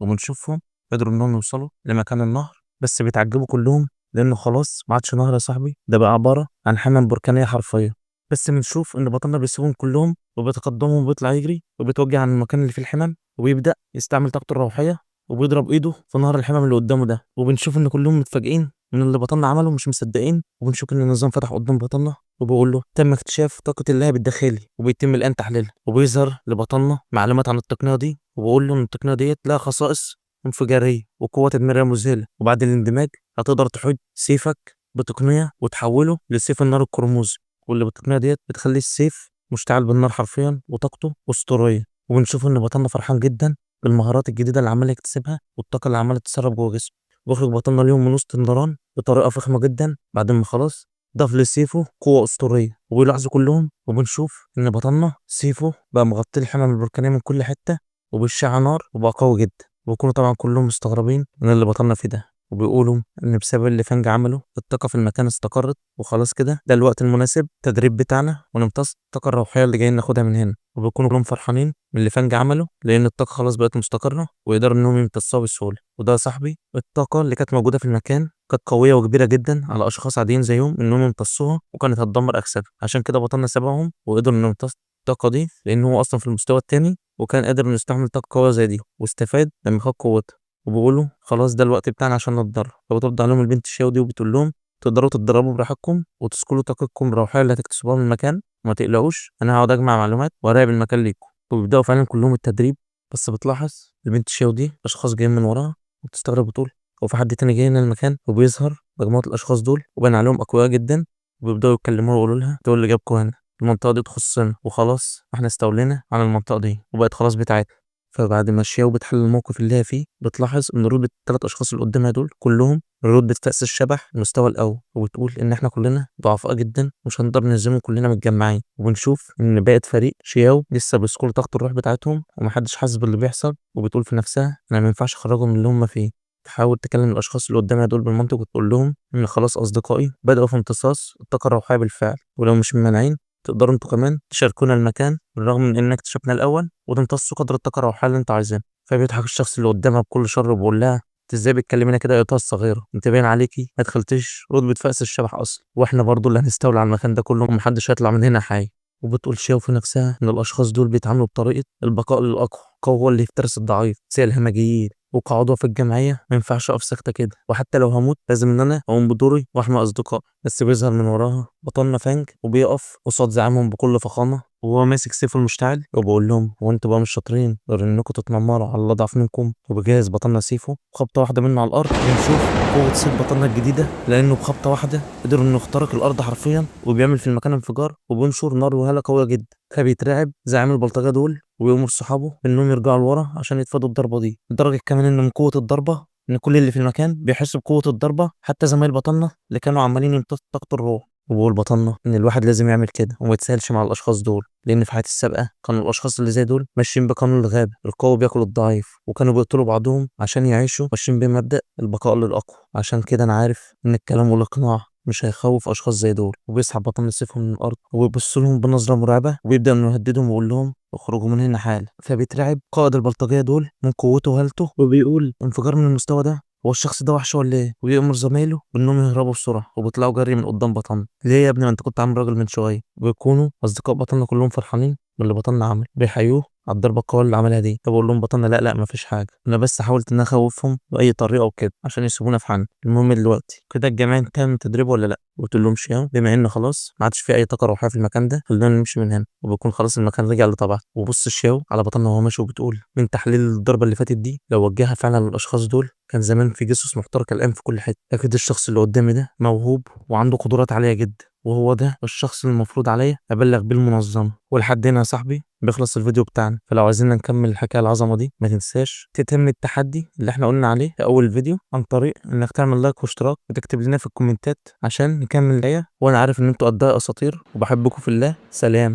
وبنشوفهم قدروا إنهم يوصلوا لمكان النهر بس بيتعجبوا كلهم لأنه خلاص ما عادش نهر يا صاحبي، ده بقى عبارة عن حمم بركانية حرفيا. بس بنشوف إن بطلنا بيسيبهم كلهم وبيتقدمهم وبيطلع يجري وبيتوجه عن المكان اللي فيه الحمم، وبيبدأ يستعمل طاقته الروحية وبيضرب إيده في نهر الحمم اللي قدامه ده. وبنشوف إن كلهم متفاجئين من اللي بطلنا عمله مش مصدقين. وبنشوف إن النظام فتح قدام بطلنا وبيقول له تم اكتشاف طاقة اللهب الداخلي وبيتم الآن تحليلها. وبيظهر لبطلنا معلومات عن التقنية دي وبيقول له إن التقنية ديت لها خصائص انفجارية وقوة تدميرية مذهلة، وبعد الاندماج هتقدر تحط سيفك بتقنية وتحوله لسيف النار القرمزي، واللي بالتقنية ديت بتخلي السيف مشتعل بالنار حرفيا وطاقته أسطورية. وبنشوف إن بطلنا فرحان جدا بالمهارات الجديدة اللي عمال يكتسبها والطاقة اللي عمالة تتسرب جوه جسمه. ويخرج بطلنا اليوم من وسط النيران بطريقة فخمة جدا بعد ما خلاص ضاف لسيفه قوة أسطورية. وبيلاحظوا كلهم وبنشوف إن بطلنا سيفه بقى مغطي الحمم البركانية من كل حتة وبيشع نار وبقى قوي جدا. وبيكونوا طبعا كلهم مستغربين من اللي بطلنا فيه ده، وبيقولوا ان بسبب اللي فانج عمله الطاقه في المكان استقرت وخلاص كده ده الوقت المناسب التدريب بتاعنا ونمتص الطاقه الروحيه اللي جايين ناخدها من هنا. وبيكونوا كلهم فرحانين من اللي فانج عمله لان الطاقه خلاص بقت مستقره ويقدروا انهم يمتصوها بسهوله. وده يا صاحبي الطاقه اللي كانت موجوده في المكان كانت قويه وكبيره جدا على اشخاص عاديين زيهم انهم يمتصوها وكانت هتدمر اجسادهم. عشان كده بطلنا سبقهم وقدروا انهم يمتصوا الطاقه دي لان هو اصلا في المستوى التاني وكان قادر انه يستحمل طاقه قويه زي دي واستفاد من نقاط قوتها. وبيقولوا خلاص ده الوقت بتاعنا عشان نتدرب. فبترد عليهم البنت الشاوي دي وبتقول لهم تقدروا تتدربوا براحتكم وتسكلوا طاقتكم الروحيه اللي هتكتسبوها من المكان وما تقلقوش انا هقعد اجمع معلومات وراقب المكان ليكم. وبيبداوا فعلا كلهم التدريب. بس بتلاحظ البنت الشاوي دي اشخاص جايين من وراها وبتستغرب بتقول هو في حد تاني جاي هنا المكان؟ وبيظهر مجموعه الاشخاص دول وباين عليهم اقوياء جدا وبيبداوا يتكلموا ويقولوا لها دول اللي جابكم هنا، المنطقه دي تخصنا وخلاص احنا استولينا على المنطقه دي وبقت خلاص بتاعتنا. فبعد ما الشياو بتحل الموقف اللي هي فيه بتلاحظ ان ردود الثلاث اشخاص اللي قدامها دول كلهم ردود بتفأس الشبح المستوى الاول، وبتقول ان احنا كلنا ضعفاء جدا مش هنقدر نهزمهم كلنا متجمعين. وبنشوف ان بقت فريق شياو لسه بيسكروا طاقة الروح بتاعتهم ومحدش حاسس باللي بيحصل، وبتقول في نفسها انا ما ينفعش اخرجهم من اللي هم فيه. تحاول تكلم الاشخاص اللي قدامها دول بالمنطق وتقول لهم ان خلاص اصدقائي بدأوا في امتصاص الطاقة الروحية بالفعل، ولو مش ممانعين تقدروا انتوا كمان تشاركونا المكان بالرغم من اننا اكتشفنا الاول وتمتصوا قدر الطاقه الروحيه اللي انتوا عايزينها. فبيضحك الشخص اللي قدامها بكل شر وبيقول لها انت ازاي بتكلمينا كده يا ايتها الصغيره؟ انت باين عليكي ما دخلتيش رتبه فأس الشبح اصلا، واحنا برضو اللي هنستولي على المكان ده كله ومحدش هيطلع من هنا حي. وبتقول شيو في نفسها ان الاشخاص دول بيتعاملوا بطريقه البقاء للاقوى، القوي هو اللي يفترس الضعيف زي الهمجيين. وكعضو في الجمعيه ما ينفعش اقف ساكته كده، وحتى لو هموت لازم ان انا اقوم بدوري واحمي اصدقائي. بس بيظهر من وراها بطلنا فانج وبيقف قصاد زعيمهم بكل فخامه وهو ماسك سيفه المشتعل وبقول لهم هو انتوا بقى مش شاطرين غير انكم تتنمروا على الاضعف منكم. وبجهز بطلنا سيفه خبطه واحده منه على الارض بنشوف قوه سيف بطلنا الجديده لانه بخبطه واحده قدر انه يخترق الارض حرفيا وبيعمل في المكان انفجار وبينشر نار وهاله قويه جدا. فبيترعب زعيم البلطجه دول ويأمر صحابه انهم يرجعوا لورا عشان يتفادوا الضربه دي، لدرجه كمان ان من قوه الضربه ان كل اللي في المكان بيحسوا بقوه الضربه حتى زمايل بطلنا اللي كانوا عمالين يمتصوا طاقه الروح. وبقول بطلنا ان الواحد لازم يعمل كده وما يتساهلش مع الاشخاص دول لان في حياه السابقه كانوا الاشخاص اللي زي دول ماشيين بقانون الغابه، القوي بياكل الضعيف، وكانوا بيقتلوا بعضهم عشان يعيشوا ماشيين بمبدأ البقاء للاقوى. عشان كده انا عارف ان الكلام والاقناع مش هيخوف اشخاص زي دول، وبيسحب بطن سيفهم من الارض وبيبص لهم بنظره مرعبه، وبيبدا انه يهددهم ويقول لهم اخرجوا من هنا حالا. فبيترعب قائد البلطجيه دول من قوته وهالته، وبيقول انفجار من المستوى ده، هو الشخص ده وحش ولا ايه؟ ويأمر زمايله بانهم يهربوا بسرعه، وبيطلعوا جري من قدام بطلنا. ليه يا ابني، ما انت كنت عامل راجل من شويه. ويكونوا اصدقاء بطلنا كلهم فرحانين باللي بطلنا عمل، بيحيوه على الضربه القويه اللي عملها دي. فبقول لهم بطلنا لا لا مفيش حاجه، انا بس حاولت ان أنا اخوفهم باي طريقه وكده عشان يسيبونا في حالنا. المهم دلوقتي كده الجميع انتهى من تدريبه ولا لا؟ قلت لهم شيء، بما ان خلاص ما عادش في اي طاقه روحيه في المكان ده، خلينا نمشي من هنا، وبيكون خلاص المكان رجع لطبعه. وبص الشاو على بطلنا وهو ماشي، وبتقول من تحليل الضربه اللي فاتت دي، لو وجهها فعلا للاشخاص دول كان زمان في جثث محترقه الان في كل حته. اكيد الشخص اللي قدامي ده موهوب وعنده قدرات عاليه جدا، وهو ده الشخص اللي المفروض عليا ابلغ بيه المنظمه. ولحد هنا يا صاحبي بيخلص الفيديو بتاعنا. فلو عايزين نكمل الحكايه العظمه دي، ما تنساش تتم التحدي اللي احنا قلنا عليه في اول فيديو، عن طريق انك تعمل لايك واشتراك وتكتب لنا في الكومنتات عشان نكمل الحكايه. وانا عارف ان انتوا قدها اساطير وبحبكم في الله. سلام.